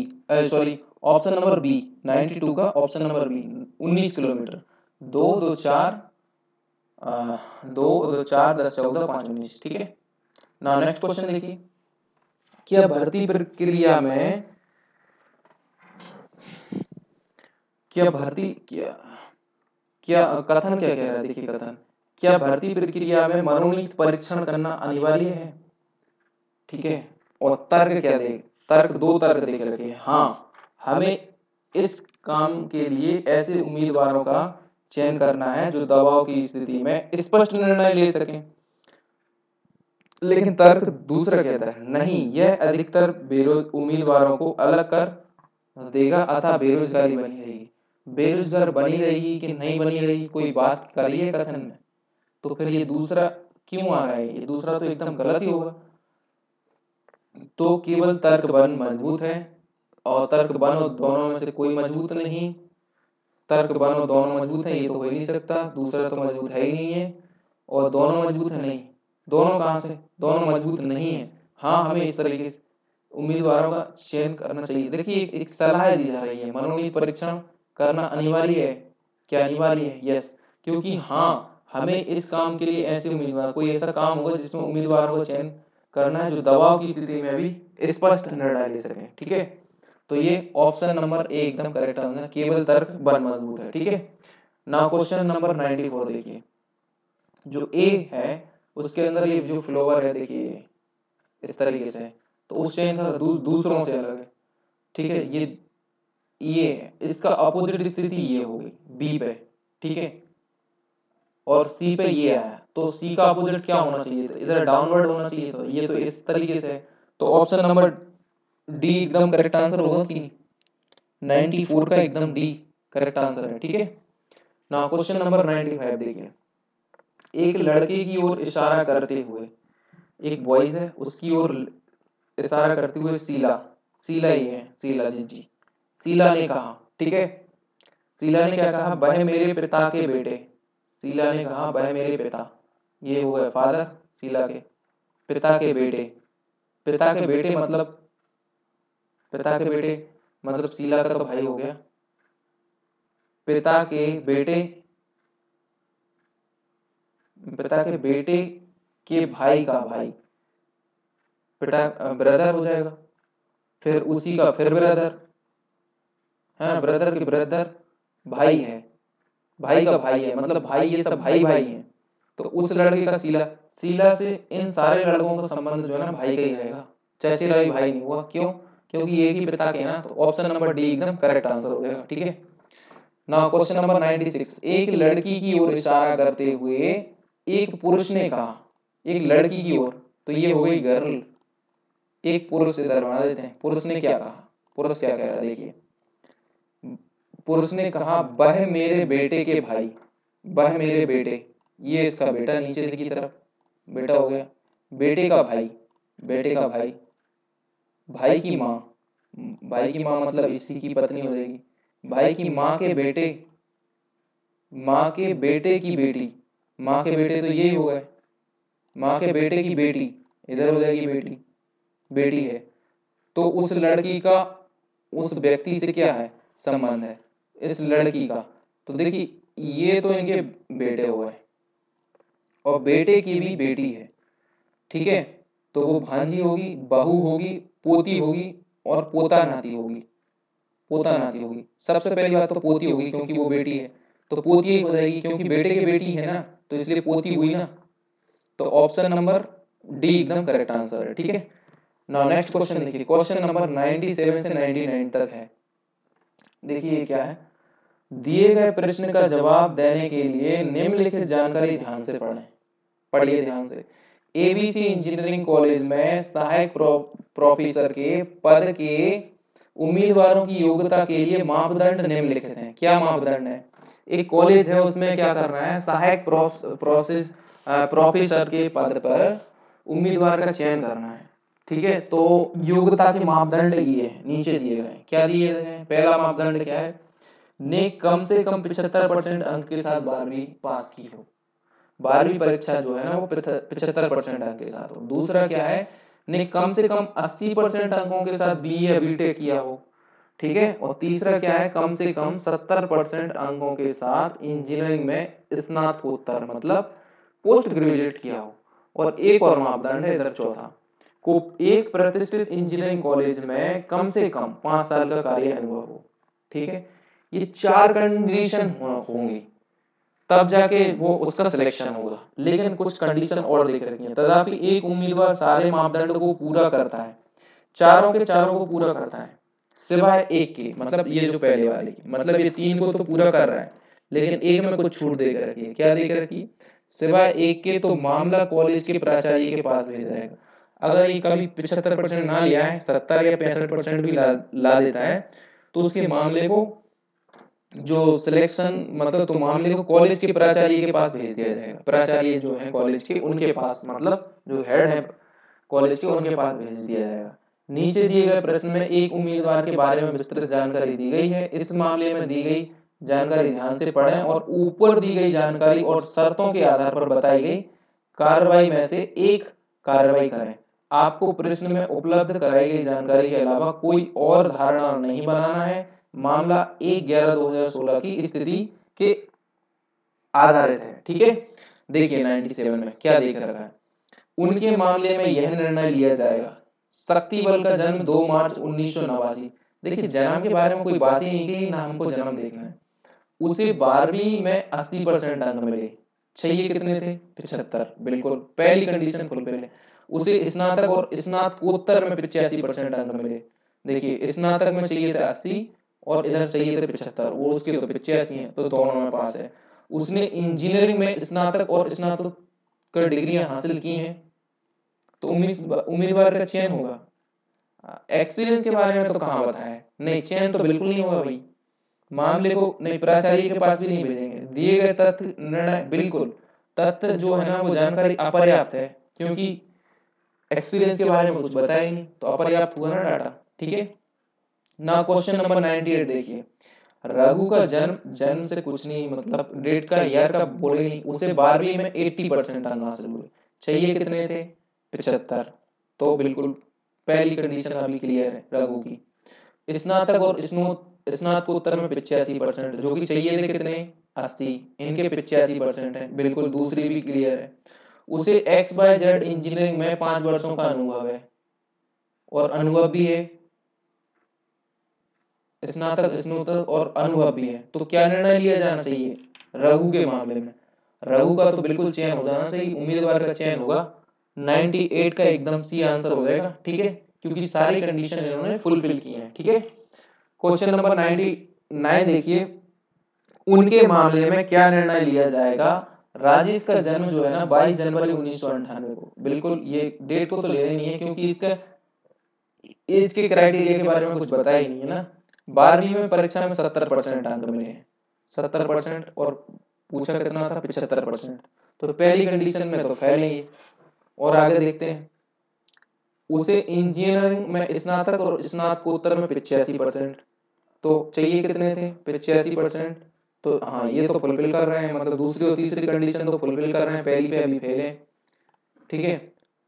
sorry option number B 92 का ऑप्शन नंबर बी 19 किलोमीटर, 2 2 4 2 2 4 10 14 5 19। ठीक है, नाउ नेक्स्ट क्वेश्चन देखिए। क्या भर्ती प्रक्रिया में क्या भर्ती क्या क्या कथन क्या कह रहा है, देखिए कथन, क्या भर्ती प्रक्रिया में मनोनीत परीक्षण करना अनिवार्य है। ठीक है, और तर्क क्या दे, तर्क 2 तर्क दे करके, हाँ हमें इस काम के लिए ऐसे उम्मीदवारों का चयन करना है जो दबाव की स्थिति में स्पष्ट निर्णय ले सकें। लेकिन तर्क दूसरा कहता है नहीं, यह अधिकतर उम्मीदवारों को अलग कर देगा, अतः बेरोजगारी बनी रहेगी। बेरोजगार बनी रहेगी कि नहीं बनी रहेगी, कोई बात करिए कथन में, तो फिर ये दूसरा क्यों आ रहा है, ये दूसरा तो एकदम गलत ही होगा। तो केवल तर्क बन मजबूत है, और तर्क बन और दोनों में से कोई मजबूत नहीं, तर्क बन और दोनों मजबूत है ये तो हो ही नहीं सकता, दूसरा तो मजबूत है ही नहीं है, और दोनों मजबूत है नहीं, दोनों कहाँ से, दोनों मजबूत नहीं है। हाँ, हमें इस तरीके से उम्मीदवारों का चयन करना चाहिए। देखिए एक सलाह दी जा रही है, मनोनीत परीक्षण करना अनिवार्य है, क्या अनिवार्य है, यस। क्योंकि हाँ हमें इस काम के लिए ऐसे उम्मीदवार, कोई ऐसा काम होगा जिसमें उम्मीदवारों का चयन करना है जो दबाव की स्थिति में भी स्पष्ट निर्णय ले सके। ठीक है, तो ये ऑप्शन नंबर ए एकदम करेक्ट आंसर, केवल तर्क बल मजबूत है। ठीक है, नाउ क्वेश्चन नंबर 94 देखिए, जो ए है उसके अंदर ये जो फ्लोवर है देखिए इस तरीके से, तो उस चेन का दूसरों से अलग है। ठीक है, ये है, इसका अपोजिट स्थिति ये होगी बी पे। ठीक है, और सी पे ये आया, तो सी का अपोजिट क्या होना चाहिए था, इधर डाउनवर्ड होना चाहिए था, ये तो इस तरीके से है। तो ऑप्शन नंबर डी एकदम करेक्ट आंसर होगा कि 94 का एकदम डी करेक्ट आंसर है। ठीक है, नाउ क्वेश्चन नंबर 95 देखिए, एक लड़के की ओर इशारा करते हुए, एक बॉयज है उसकी ओर इशारा करते हुए शीला, शीला ये है, शीला जी, शीला ने कहा। ठीक है, शीला ने क्या कहा, वह मेरे पिता के बेटे, शीला ने कहा वह मेरे पिता, ये हो गए फादर, शीला के पिता के बेटे, पिता के बेटे मतलब, पिता के बेटे मतलब शीला का तो भाई हो गया, पिता के बेटे, पिता के बेटे के भाई का भाई, पिता ब्रदर हो जाएगा, फिर उसी का फिर ब्रदर है ना, ब्रदर के ब्रदर भाई है, भाई का भाई है, मतलब भाई ये सब भाई भाई हैं। तो उस लड़के का शीला, शीला से इन सारे लड़कों का संबंध जो है ना भाई का ही रहेगा, चाहे शीला भी भाई नहीं हुआ, क्यों, क्योंकि एक ही पिता के ना। तो ऑप्शन नंबर डी एकदम करेक्ट आंसर हो जाएगा। ठीक है, नाउ क्वेश्चन नंबर 96, एक लड़की की ओर इशारा करते हुए एक पुरुष ने कहा, एक लड़की की ओर, तो ये हो गई गर्ल, एक पुरुष से दरवाजा देते हैं, पुरुष ने क्या कहा, पुरुष क्या कह रहा है देखिए, पुरुष ने कहा वह मेरे बेटे के भाई, वह मेरे बेटे, ये इसका बेटा नीचे की तरफ बेटा हो गया, बेटे का भाई, बेटे का भाई, भाई की माँ, भाई की माँ मतलब इसी की पत्नी हो जाएगी, भाई की माँ के बेटे, माँ के बेटे की बेटी, माँ के बेटे तो यही हो गए, माँ के बेटे की बेटी इधर हो जाएगी बेटी, बेटी है। तो उस लड़की का उस व्यक्ति से क्या है, संबंध है इस लड़की का। तो देखिए ये तो इनके बेटे हो गए और बेटे की भी बेटी है। ठीक है, तो वो भांजी होगी, बहू होगी, पोती होगी और पोता नाती होगी, पोता नाती होगी। सबसे पहली बात तो पोती होगी क्योंकि वो बेटी है, तो पोती ही हो जाएगी क्योंकि बेटे की बेटी है ना, तो इसलिए पोती हुई ना। तो ऑप्शन नंबर डी एकदम करेक्ट आंसर है। ठीक है, नाउ नेक्स्ट क्वेश्चन देखिए, क्वेश्चन नंबर 97 से 99 तक है। देखिए क्या है, दिए गए प्रश्न का जवाब देने के लिए निम्नलिखित जानकारी ध्यान से पढ़ें, पढ़िए ध्यान से। एबीसी इंजीनियरिंग कॉलेज में सहायक प्रोफेसर के पद के उम्मीदवारों की योग्यता के लिए मापदंड निम्नलिखित हैं। क्या मापदंड है, एक कॉलेज है उसमें क्या करना है, सहायक प्रोफेसर के पद पर उम्मीदवार का चयन करना है। ठीक है, तो योग्यता के मापदंड ये है, नीचे दिए गए। क्या दिए गए हैं, पहला मापदंड क्या है, ने कम से कम 75% अंक के साथ 12वीं पास की हो, 12वीं परीक्षा जो है ना वो 75% अंक के साथ हो। दूसरा क्या है, ने कम से कम 80% अंकों के साथ बीए या बीटेक किया हो। ठीक है, और तीसरा क्या है, कम से कम 70% अंकों के साथ इंजीनियरिंग में स्नातकोत्तर मतलब पोस्ट ग्रेजुएट किया हो। और एक और मापदंड है इधर चौथा, को एक प्रतिष्ठित इंजीनियरिंग कॉलेज में कम से कम 5 साल का कार्य अनुभव हो। ठीक है, ये 4 कंडीशन होंगी तब जाके वो उसका सिलेक्शन होगा। लेकिन कुछ कंडीशन और देख रखी है, तथापि एक उम्मीदवार सारे मापदंड को पूरा करता है, चारों के चारों को पूरा करता है सिवाय एक के, मतलब ये जो पहले वाले की, मतलब ये 3 को तो पूरा कर रहा है लेकिन एक में कुछ छूट दे रखी है। क्या दे रखी, सिवाय एक के, तो मामला कॉलेज के प्राचार्य के पास भेजा जाएगा। अगर ये कभी 75% ना लिया है, 70 या 65% भी ला देता है, तो उसके मामले को जो सिलेक्शन मतलब तो मामले को कॉलेज के प्राचार्य के पास भेज दिया जाएगा। प्राचार्य जो है कॉलेज के उनके पास, मतलब जो हेड है कॉलेज के उनके पास भेज दिया जाएगा। नीचे दिए गए प्रश्न में एक उम्मीदवार के बारे में विस्तृत जानकारी दी गई है, इस मामले में दी गई जानकारी ध्यान से पढ़ें और ऊपर दी गई जानकारी और शर्तों के आधार पर बताई गई कार्रवाई में से एक कार्रवाई करें। आपको प्रश्न में उपलब्ध कराई गई जानकारी के अलावा कोई और धारणा नहीं बनाना है। मामला 1/11/2016 की स्थिति के आधारित है। ठीक है, देखिए 97 में क्या देख रखा है, उनके मामले में यह निर्णय लिया जाएगा, शक्ति बल का जन्म 2 मार्च 1989। देखिए जन्म के बारे में कोई बात ही नहीं की, ना हमको जन्म देखना है। उसे 12वीं में 80% अंक मिले, चाहिए कितने थे 75, बिल्कुल पहली कंडीशन फुलफिल है। उसे स्नातक और स्नातकोत्तर में 85% अंक मिले। देखिए स्नातक में चाहिए थे 80 और इधर चाहिए थे 75, वो उसके तो 85 हैं, तो दोनों में पास है। उसने इंजीनियरिंग में स्नातक और स्नातकोत्तर डिग्रियां हासिल की हैं, तो उम्मीदवार का चयन होगा। एक्सपीरियंस के बारे में तो कहाँ बताया है, नहीं चयन तो बिल्कुल नहीं होगा भाई। मामले को नहीं प्राचार्य के पास भी नहीं भेजेंगे। दिए गए तथ्य निर्णय, बिल्कुल तथ्य जो है ना वो जानकारी अपर्याप्त है, क्योंकि एक्सपीरियंस के बारे में कुछ बताया ही नहीं, तो अपर्याप्त हुआ ना डाटा। ठीक है ना। क्वेश्चन नंबर 98 देखिए, रघु का जन्म से कुछ नहीं, मतलब डेट का ईयर का बोले नहीं, उसे 12वीं में 80% अंक हासिल हुए, चाहिए कितने थे 75, तो बिल्कुल पहली कंडीशन अभी क्लियर है रघु की। स्नातक और स्नातकोत्तर में 85%, जो कि चाहिए थे कितने 80, इनके 85% है, बिल्कुल दूसरी भी क्लियर है। उसे XYZ इंजीनियरिंग में 5 वर्षों का अनुभव है, और अनुभव भी है, स्नातक स्नातक और अनुभव भी है, तो क्या निर्णय लिया जाना चाहिए रघु के मामले में। रघु का तो बिल्कुल चयन हो जाना चाहिए, उम्मीदवार का चयन होगा। 98 का एकदम सी आंसर हो जाएगा। ठीक है, क्योंकि सारी कंडीशन इन्होंने फुलफिल की है। ठीक है, क्वेश्चन नंबर 99 देखिए, उनके मामले में क्या निर्णय लिया जाएगा। राजेश का जन्म जो है ना 22 जनवरी 1998 को, बिल्कुल ये डेट को तो लेना नहीं है, क्योंकि इसका एज के क्राइटेरिया के बारे में कुछ बताया ही नहीं है ना। 12वीं में परीक्षा में 70% अंक मिले हैं, 70%, और पूछा कितना था 75%, तो पहली कंडीशन में तो फेल है ये। और आगे देखते हैं, उसे इंजीनियरिंग में स्नातक और स्नातकोत्तर में 85%, तो चाहिए कितने थे 85%, तो हाँ ये तो फुलफिल कर रहे हैं, मतलब दूसरी और तीसरी कंडीशन तो फुलफिल कर रहे हैं, पहली पे अभी फेल है। ठीक है,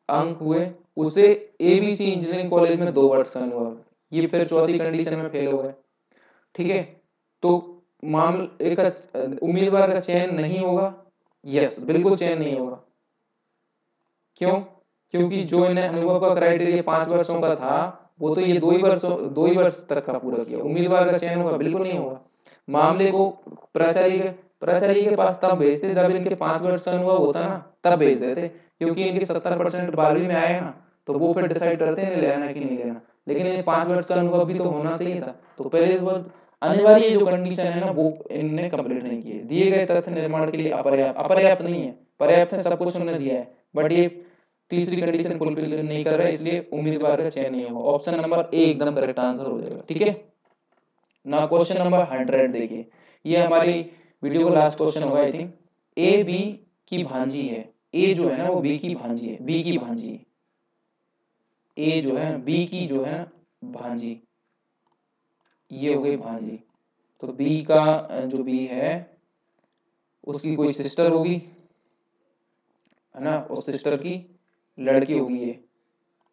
अंक हुए। उसे ABC इंजीनियरिंग कॉलेज में 2 वर्ष का अनुभव, ये फिर चौथी कंडीशन में फेल हो गए। ठीक है, तो मामले का उम्मीदवार का चयन नहीं होगा, यस बिल्कुल चयन नहीं होगा। क्यों, क्योंकि जो इन्हें अनुभव का क्राइटेरिया 5 वर्षों का था, वो तो ये 2 ही वर्ष तक का पूरा किया, उम्मीदवार का चयन होगा, बिल्कुल नहीं होगा। मामले को प्राचार्य के पास तब भेजते जब इनके 5 वर्ष का अनुभव होता ना, तब भेज देते, क्योंकि इनके 70% 12वीं में आए ना, तो वो फिर डिसाइड करते हैं लेना कि नहीं लेना। लेकिन ये 5 वर्ष का अनुभव भी तो होना चाहिए था, तो पहले अनिवार्य जो कंडीशन है ना वो इनने कंप्लीट नहीं किए। दिए गए तथ्य निर्माण के लिए अपर्याप्त नहीं है, पर्याप्त है, सब कुछ उन्होंने दिया है, बट ये तीसरी कंडीशन फुलफिल नहीं कर रहा है, इसलिए उम्मीदवार का चयन नहीं होगा। ऑप्शन नंबर ए एकदम करेक्ट आंसर हो जाएगा। ठीक है ना। क्वेश्चन नंबर 100 देखिए, ये हमारी वीडियो का लास्ट क्वेश्चन होगा आई थिंक। ए बी की भांजी है, ए जो है ना वो बी की भांजी है, बी की भांजी, ए जो है बी की जो है भांजी, ये हो गई भांजी। तो बी का जो बी है उसकी कोई सिस्टर होगी, है ना, और सिस्टर की लड़की होगी ये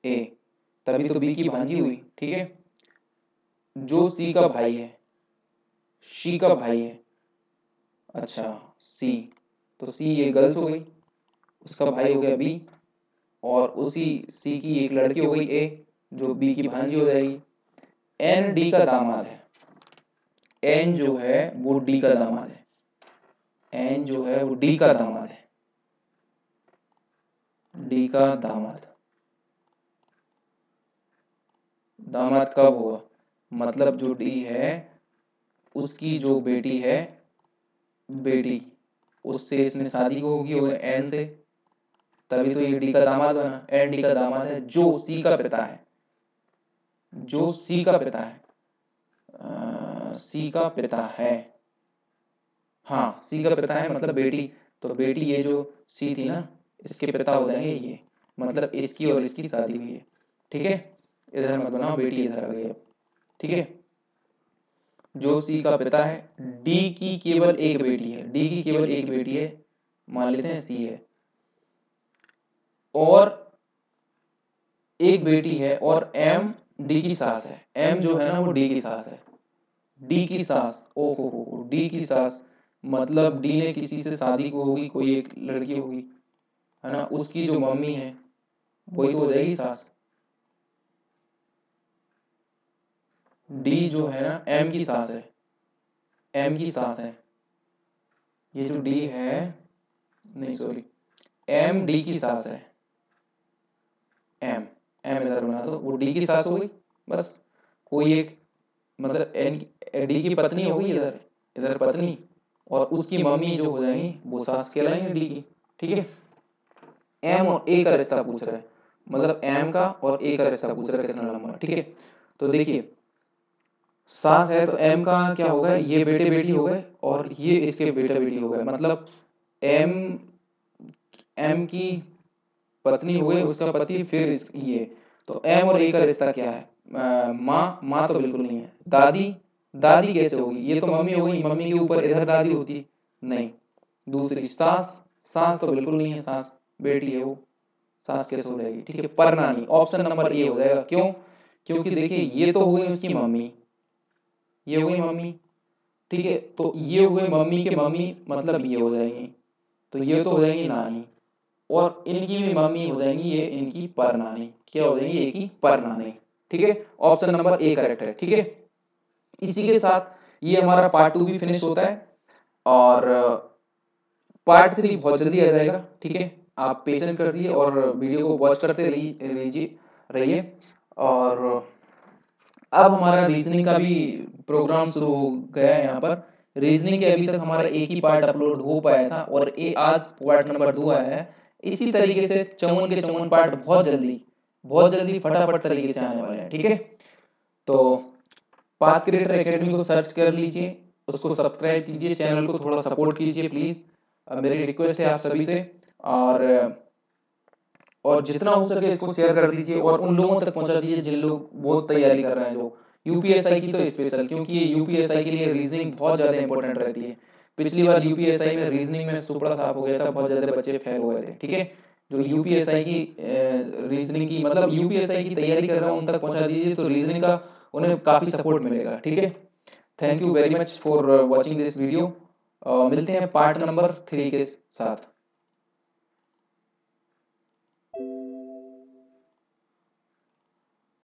ए, तभी तो बी की भांजी हुई। ठीक है, जो सी का भाई है, शी का भाई है, अच्छा सी, तो सी ये गर्ल्स हो गई, उसका भाई हो गया बी, और उसी सी की एक लड़की हो गई ए, जो बी की भांजी हो जाएगी। एन डी का दामाद है, एन जो है वो डी का दामाद है, एन जो है वो डी का दामाद है, डी का दामाद। दामाद कब हुआ, मतलब जो डी है उसकी जो बेटी है, बेटी उससे इसने शादी को होगी होगा एन से, तभी तो ये डी का दामाद बना। एन डी का दामाद है, जो सी का पिता है, जो सी का पिता है, सी का पिता है, हाँ सी का पिता है, मतलब बेटी, तो बेटी ये जो सी थी ना इसके पिता हो जाएंगे ये, मतलब इसकी और इसकी शादी हुई है। ठीक है, इधर मत बनाओ, बेटी इधर आ गई अब। ठीक है, जो सी का पिता है, डी की केवल एक बेटी है, डी की केवल एक बेटी है, मान लेते हैं सी है, और एक बेटी है, और एम डी की सास है, एम जो है ना वो डी की सास है, डी की सास, ओ हो डी की सास, मतलब डी ने किसी से शादी को होगी, कोई एक लड़की होगी, है ना, उसकी जो मम्मी है वही तो हो जाएगी सास। डी जो है ना एम की सास है, एम की सास है, ये जो डी है, नहीं सॉरी, एम डी की सास है, एम एम इधर बना दो, वो डी की सास हो गई, बस कोई एक, मतलब एन डी की पत्नी हो गई इधर, इधर पत्नी, और उसकी मम्मी जो हो जाएंगी वो सास कहलाएंगे डी की। ठीक है, एम और ए का रिश्ता पूछ रहा है, मतलब एम का और ए का रिश्ता पूछ रहा है कितना लंबा। ठीक है, तो देखिए सास है तो एम का क्या होगा, ये बेटे बेटी हो गए और ये इसके बेटे बेटी हो गए, मतलब एम एम की पत्नी हो गई, उसका पति, फिर इस ये, तो एम और ए का रिश्ता क्या है, माँ, माँ तो बिल्कुल नहीं है, दादी, दादी कैसे होगी, ये तो मम्मी हो गई, मम्मी के ऊपर इधर दादी होती, नहीं, दूसरी सास, सास तो बिल्कुल नहीं है, सास बेटी है वो, सास कैसे हो जाएगी। ठीक है, परनानी, ऑप्शन नंबर ए हो जाएगा, क्यों, क्योंकि देखिए ये तो हो गई उसकी मम्मी, ये हो गई मम्मी, ठीक है, तो ये हो गई मम्मी के मम्मी, मतलब ये हो जाएंगी, तो ये तो हो जाएंगी नानी, और इनकी भी मम्मी हो जाएंगी ये इनकी परनानी, क्या हो जाएंगी, ये की परनानी। ठीक है, ऑप्शन नंबर ए करेक्ट है। ठीक है, इसी के साथ ये हमारा पार्ट 2 भी फिनिश होता है, और पार्ट 3 बहुत जल्दी आ जाएगा। ठीक है, आप पेशेंट कर दिए और वीडियो को वॉच करते रहिए। और अब हमारा रीजनिंग का भी प्रोग्राम शुरू हो गया है। यहाँ पर रीजनिंग के अभी तक हमारा एक ही पार्ट अपलोड हो पाया था, और ये आज पार्ट नंबर 2 आया है। इसी तरीके से 54 के 54 पार्ट बहुत जल्दी फटाफट तरीके से आने वाले हैं। ठीक है, तो पाथ क्रिएटर एकेडमी को सर्च कर लीजिए, उसको सब्सक्राइब कीजिए, चैनल को थोड़ा सपोर्ट कीजिए प्लीज, मेरी रिक्वेस्ट है आप सभी से। और जितना हो सके इसको शेयर कर दीजिए और उन लोगों तक पहुंचा दीजिए जिन लोग बहुत तैयारी कर रहे हैं, जो यूपीएसआई की तो स्पेशल, क्योंकि ये यूपीएसआई के लिए रीजनिंग बहुत ज्यादा इंपॉर्टेंट रहती है। पिछली बार यूपीएसआई में रीजनिंग में सुपड़ा साफ हो गया था, बहुत ज्यादा बच्चे फेल हो गए थे। ठीक है, जो यूपीएसआई की रीजनिंग की, मतलब यूपीएसआई की तैयारी कर रहे हैं उन तक पहुंचा दीजिए, तो रीजनिंग का उन्हें काफी सपोर्ट मिलेगा। ठीक है, thank you very much for watching this video. मिलते हैं पार्ट नंबर 3 के साथ।